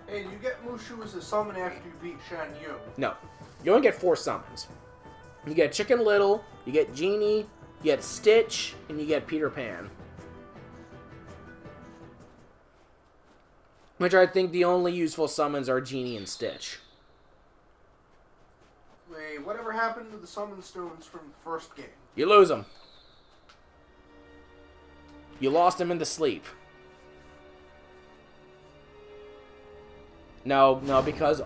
Hey, do you get Mushu as a summon after you beat Shan-Yu? No. You only get 4 summons. You get Chicken Little, you get Genie, you get Stitch, and you get Peter Pan. Which I think the only useful summons are Genie and Stitch. Wait, whatever happened to the summon stones from the first game? You lose them. You lost them in the sleep. No, because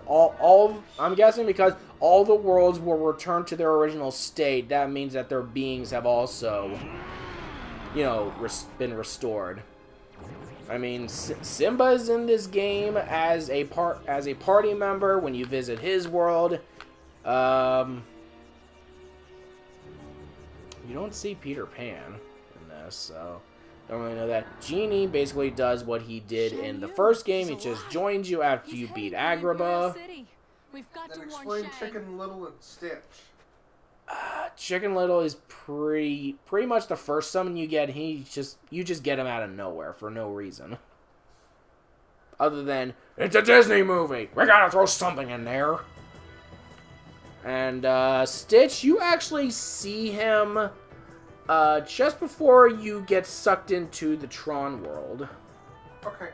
I'm guessing because all the worlds were returned to their original state. That means that their beings have also, you know, been restored. I mean, Simba's in this game as a party member when you visit his world. You don't see Peter Pan in this, so don't really know that. Genie basically does what he did in the first game. He just joins you after you beat Agrabah. Then explain Chicken Little and Stitch. Chicken Little is pretty much the first summon you get. You just get him out of nowhere for no reason, other than it's a Disney movie. We gotta throw something in there. And Stitch, you actually see him just before you get sucked into the Tron world. Okay.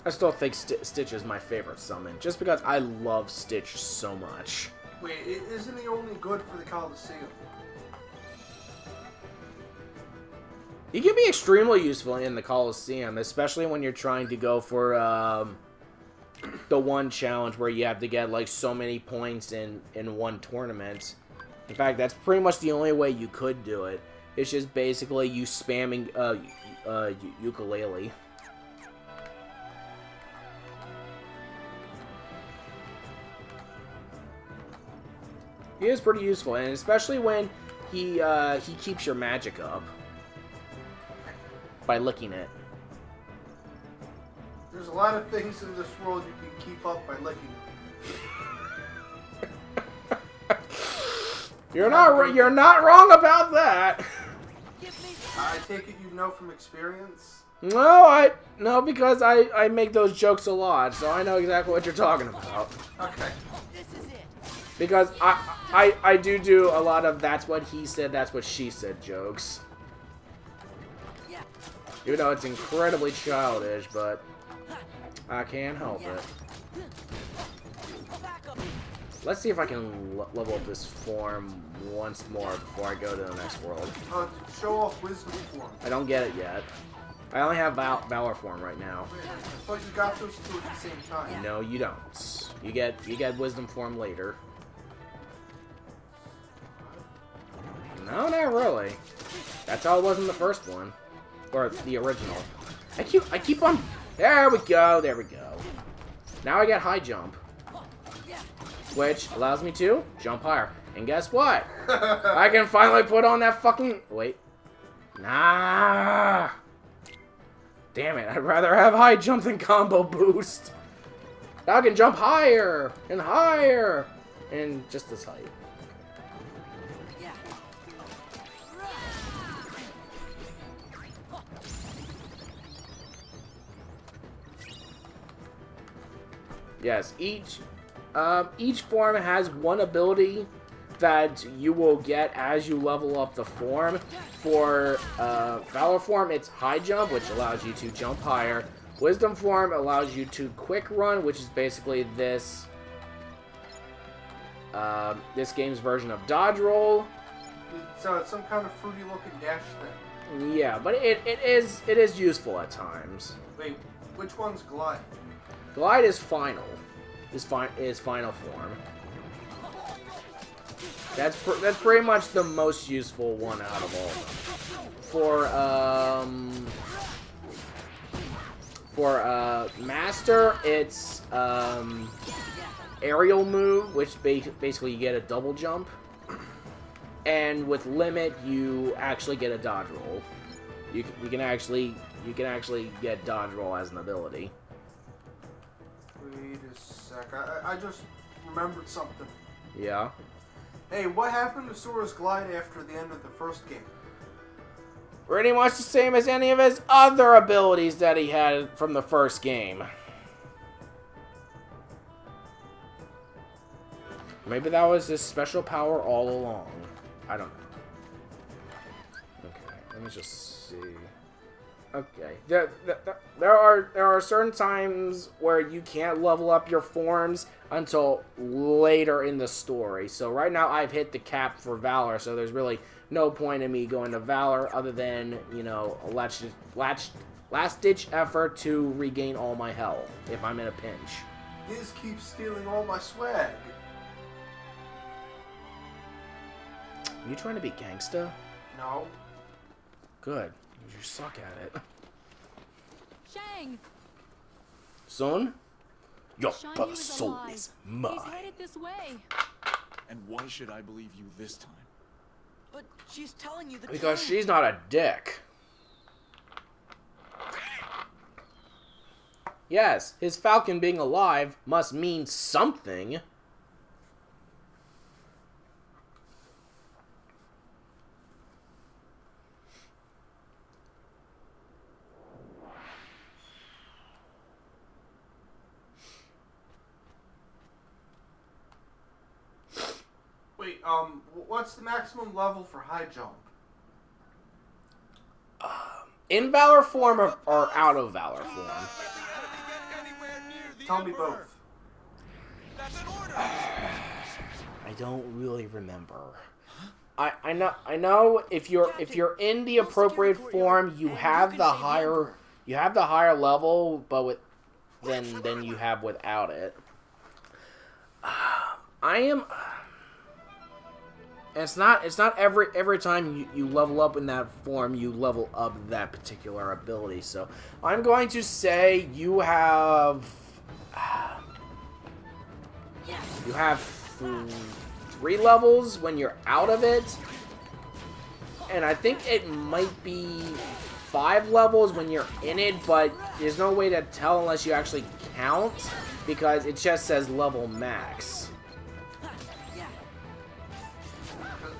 I still think Stitch is my favorite summon, just because I love Stitch so much. Wait, isn't he only good for the Coliseum? He can be extremely useful in the Coliseum, especially when you're trying to go for the one challenge where you have to get like so many points in one tournament. In fact, that's pretty much the only way you could do it. It's just basically you spamming ukulele. He is pretty useful, and especially when he keeps your magic up by licking it. There's a lot of things in this world you can keep up by licking. You're not wrong about that. I take it you know from experience? No, because I make those jokes a lot, so I know exactly what you're talking about. Okay. Because I do a lot of that's what he said, that's what she said jokes. Even though it's incredibly childish, but I can't help it. Let's see if I can level up this form once more before I go to the next world. Show off Wisdom form. I don't get it yet. I only have Valor form right now. Wait, I thought you got those two at the same time. No, you don't. You get Wisdom form later. No, not really. That's how it was in the first one. Or the original. I keep on... There we go. Now I get high jump. Which allows me to jump higher. And guess what? I can finally put on that fucking... Wait. Nah. Damn it. I'd rather have high jump than combo boost. Now I can jump higher. And higher. And just this height. Yes, each form has one ability that you will get as you level up the form. For Valor form, it's high jump, which allows you to jump higher. Wisdom form allows you to quick run, which is basically this game's version of dodge roll. So it's some kind of fruity looking dash thing. Yeah, but it is useful at times. Wait, which one's Glide? Glide is final. Is final form. That's pretty much the most useful one out of all of them. For Master, it's aerial move, which basically you get a double jump. And with Limit, you actually get a dodge roll. You can actually get dodge roll as an ability. Wait a sec. I just remembered something. Yeah. Hey, what happened to Sora's glide after the end of the first game? Pretty much the same as any of his other abilities that he had from the first game. Maybe that was his special power all along. I don't know. Okay, let me just see. Okay, there are certain times where you can't level up your forms until later in the story. So right now I've hit the cap for Valor, so there's really no point in me going to Valor other than, you know, a last-ditch effort to regain all my health if I'm in a pinch. His keeps stealing all my swag. You trying to be gangsta? No. Good. You suck at it. Shang! Son? Your Shan-Yu brother's is soul alive. is mine. He's headed this way. And why should I believe you this time? But she's telling you the Because truth. she's not a dick. Yes, his falcon being alive must mean something. Wait, what's the maximum level for high jump? In Valor form or out of Valor form? Tell me both. I don't really remember. I know if you're in the appropriate form, you have the higher level, but than you have without it. It's not every time you level up in that form you level up that particular ability. So I'm going to say you have 3 levels when you're out of it, and I think it might be 5 levels when you're in it, but there's no way to tell unless you actually count because it just says level max.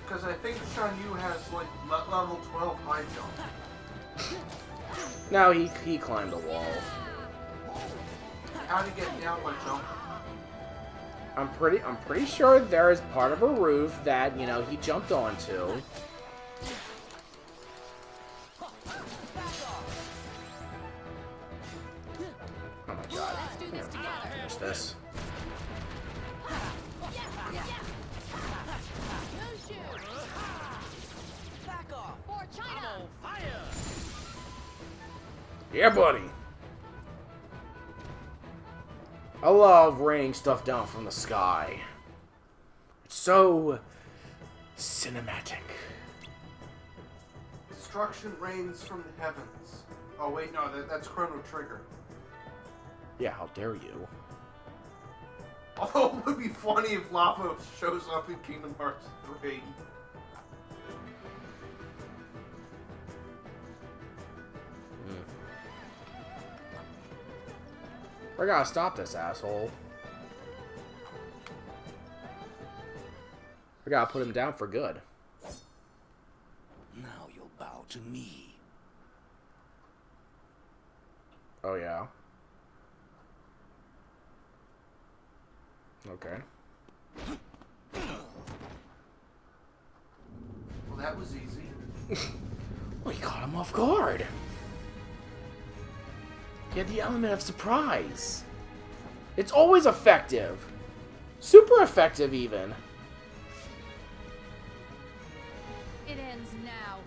Because I think Shan-Yu has, like, level 12 high jump. No, he climbed a wall. How to get down by jumping? I'm pretty sure there is part of a roof that, you know, he jumped onto. Oh my god. Finish this. Back off. For China! Yeah, buddy. I love raining stuff down from the sky. It's so cinematic. Destruction rains from the heavens. Oh wait, no, that's Chrono Trigger. Yeah, how dare you? Although it would be funny if lava shows up in Kingdom Hearts 3. We gotta stop this asshole. We gotta put him down for good. Now you'll bow to me. Oh yeah. Okay. Well, that was easy. Well, you caught him off guard. You had the element of surprise. It's always effective. Super effective, even. It ends now.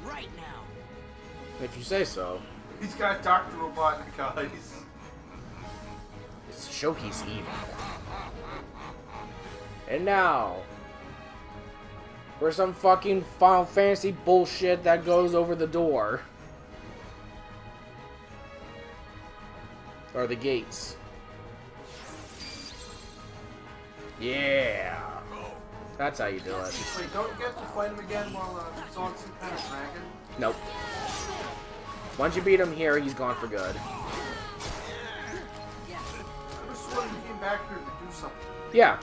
Right now. If you say so. He's got Dr. Robotnik eyes. It's to show he's evil. And now, for some fucking Final Fantasy bullshit that goes over the door. Or the gates. Yeah. That's how you do it. Wait, don't you get to fight him again while it's on some kind of dragon? Nope. Once you beat him here, he's gone for good. I just sworn he came back here to do something. Yeah.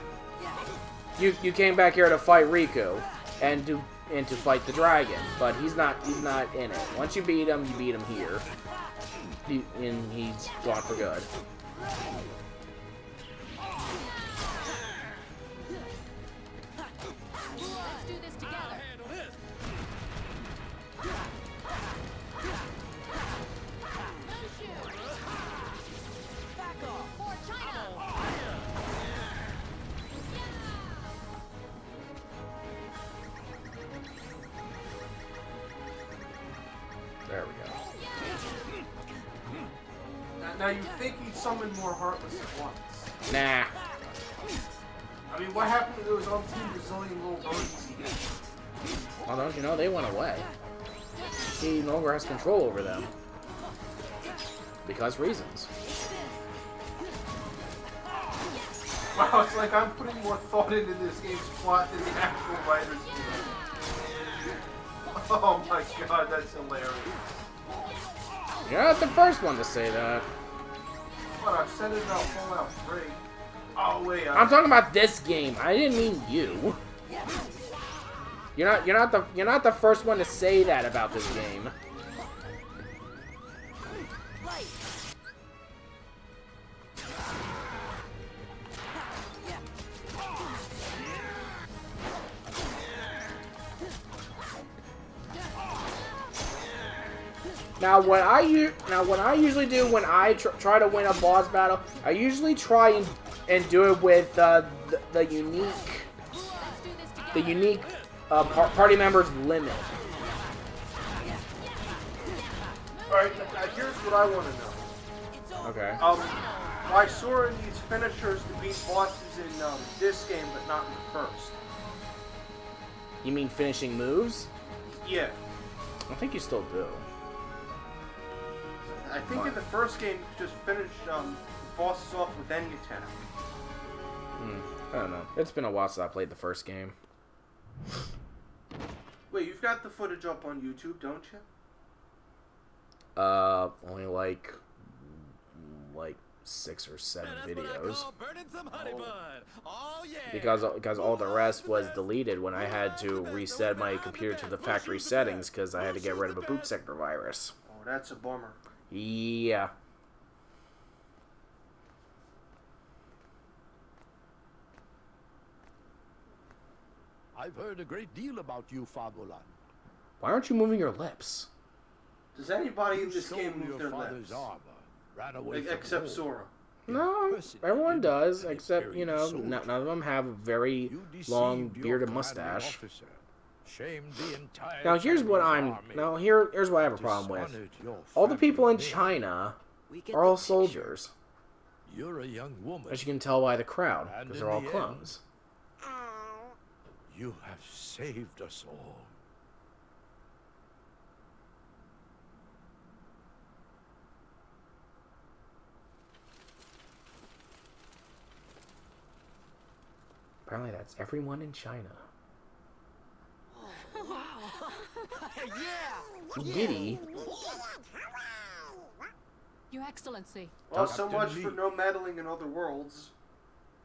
you came back here to fight Riku and to fight the dragon, but he's not in it. Once you beat him here. And he's gone for good. Let's do this together. Back off. For China. There we go. Now you think he'd summon more Heartless at once. Nah. I mean, what happened to those umpteen Brazilian little birds he had? Well, don't you know, they went away. He no longer has control over them. Because reasons. Wow, it's like I'm putting more thought into this game's plot than the actual writers did. Oh my god, that's hilarious. You're not the first one to say that. What, I've said it about Fallout 3. Oh wait, I'm talking about this game. I didn't mean you. You're not the first one to say that about this game. Now, what I usually do when I try to win a boss battle, I usually try and do it with the unique party members limit. Alright, now here's what I want to know. Okay. Why Sora needs finishers to beat bosses in this game, but not in the first. You mean finishing moves? Yeah. I think you still do. I think in the first game, you just finished bosses off with any attack. I don't know. It's been a while since I played the first game. Wait, you've got the footage up on YouTube, don't you? Only like 6 or 7 videos. Because all the rest was deleted when I had to reset my computer to the factory settings because I had to get rid of a boot sector virus. Oh, that's a bummer. Yeah. I've heard a great deal about you, Fabulan. Why aren't you moving your lips? Does anybody in this Stole game move your their father's lips? armor, ran away from Except home. Sora. No, Person everyone you does, didn't except, carry you know, soldier. none of them have a very You deceived long your bearded commanding mustache. officer, shamed the entire Now here's what Chinese I'm. army, Here's what I have a problem with. dishonored your All the people in family name. China We get are all the picture. soldiers, You're a young woman. as you can tell by the crowd, And because in they're all the end- clones. You have saved us all. Apparently, that's everyone in China. Yeah. Giddy. Your Excellency. Well, so Captain much Lee. for no meddling in other worlds.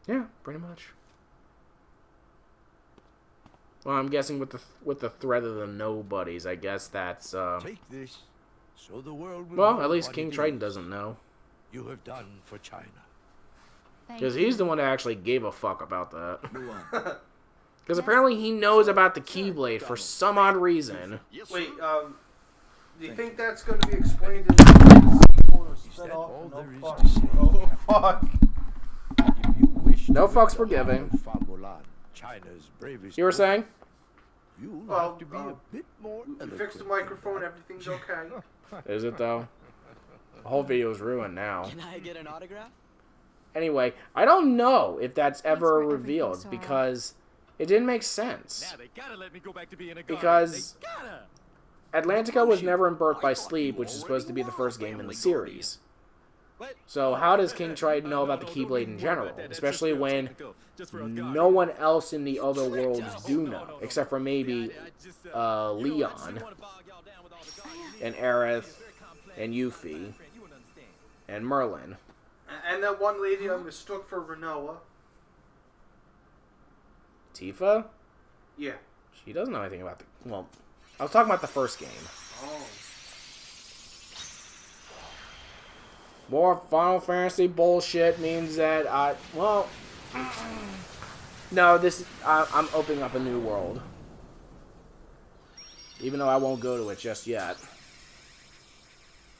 Yeah, pretty much. Well, I'm guessing with the threat of the nobodies, I guess that's Take this, so the world will well, know at least what King it Triton is doesn't know, you have done for China. Thank because you. he's the one that actually gave a fuck about that. Luan, Because apparently he knows about the Keyblade for some odd reason. Wait, do you think that's going to be explained in the sequel or Is set that off? all No there is fuck. to say, Oh, Captain? fuck. If you wish No to fucks win were the heart given. of Fabulan, China's bravest You were warrior, saying? You'll Well, have to be a bit more You eloquent fixed the than microphone, that. everything's okay. Is it though? The whole video is ruined now. Can I get an autograph? Anyway, I don't know if that's ever for everything, revealed Sora. because it didn't make sense. Now they gotta let me go back to being a guard. Because They gotta. Atlantica was never in Birth by Sleep, which is supposed to be the first game in the series. What? So how does King Triton know about the don't Keyblade even in worry general? about that. That's Especially just real when technical. Just for a guard. no one else in the other worlds do No, know, no. except for maybe I just, Leon you know, I just didn't wanna bog y'all down with all the guards. and Aerith It's very complex. and You Yuffie wouldn't understand. and Merlin. And that one lady I mistook for Renoa. Tifa? Yeah. She doesn't know anything about the... Well, I was talking about the first game. Oh. More Final Fantasy bullshit means that I... Well... No, this... I'm opening up a new world. Even though I won't go to it just yet.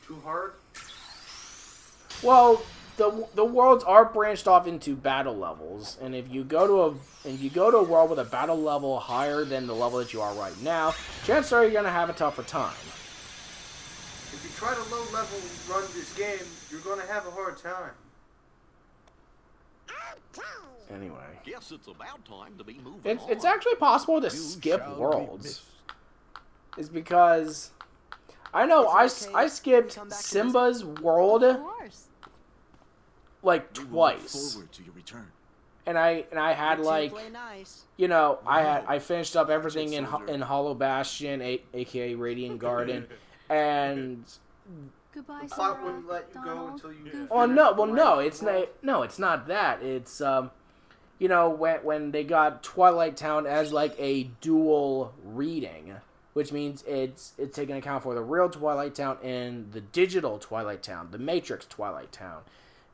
Too hard? Well, the worlds are branched off into battle levels, and if you go to a world with a battle level higher than the level that you are right now, chances are you're gonna have a tougher time. If you try to low level run this game, you're gonna have a hard time. Anyway, Guess it's about time to be moving it's on. actually possible to You skip shall be worlds. missed. Is because I know Is it okay I if we skipped come back to Simba's world Of course. like We will look twice, forward to your return. and I had You two like. play nice. You know, I finished up everything in Soldier. in Hollow Bastion, aka Radiant Garden, and Goodbye, The plot Sora, wouldn't let you go Donald, until you. Goofy. oh no, it's not that. It's you know, when they got Twilight Town as like a dual reading, which means it's taking account for the real Twilight Town and the digital Twilight Town, the Matrix Twilight Town,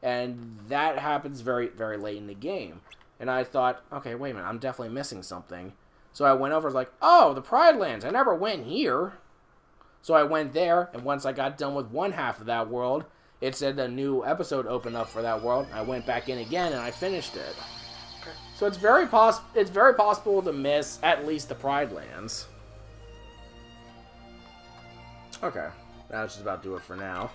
and that happens very very late in the game. And I thought, okay, wait a minute, I'm definitely missing something. So I went over, I was like, oh, the Pride Lands. I never went here. So I went there, and once I got done with one half of that world, it said a new episode opened up for that world. I went back in again, and I finished it. So it's very possible to miss at least the Pride Lands. Okay, that'll just about do it for now.